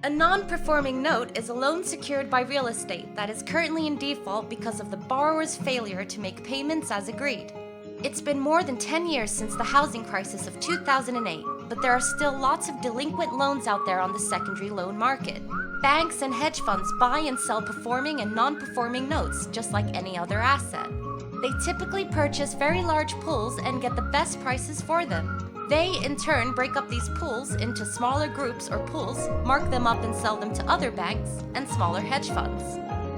A non-performing note is a loan secured by real estate that is currently in default because of the borrower's failure to make payments as agreed. It's been more than 10 years since the housing crisis of 2008, but there are still lots of delinquent loans out there on the secondary loan market. Banks and hedge funds buy and sell performing and non-performing notes just like any other asset. They typically purchase very large pools and get the best prices for them. They, in turn, break up these pools into smaller groups or pools, mark them up and sell them to other banks and smaller hedge funds.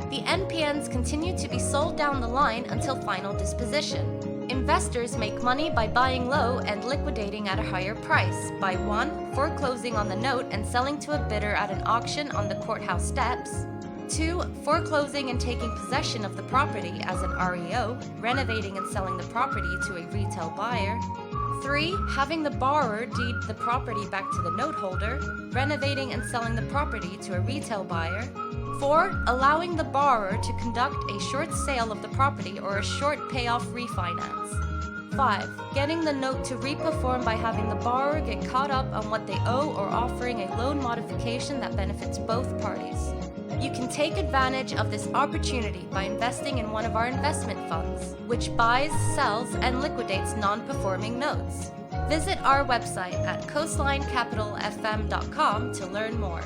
The NPNs continue to be sold down the line until final disposition. Investors make money by buying low and liquidating at a higher price by 1. Foreclosing on the note and selling to a bidder at an auction on the courthouse steps. 2. Foreclosing and taking possession of the property as an REO, renovating and selling the property to a retail buyer. 3. Having the borrower deed the property back to the note holder, renovating and selling the property to a retail buyer. 4. Allowing the borrower to conduct a short sale of the property or a short payoff refinance. 5. Getting the note to reperform by having the borrower get caught up on what they owe or offering a loan modification that benefits both parties. You can take advantage of this opportunity by investing in one of our investment funds, which buys, sells, and liquidates non-performing notes. Visit our website at coastlinecapitalfm.com to learn more.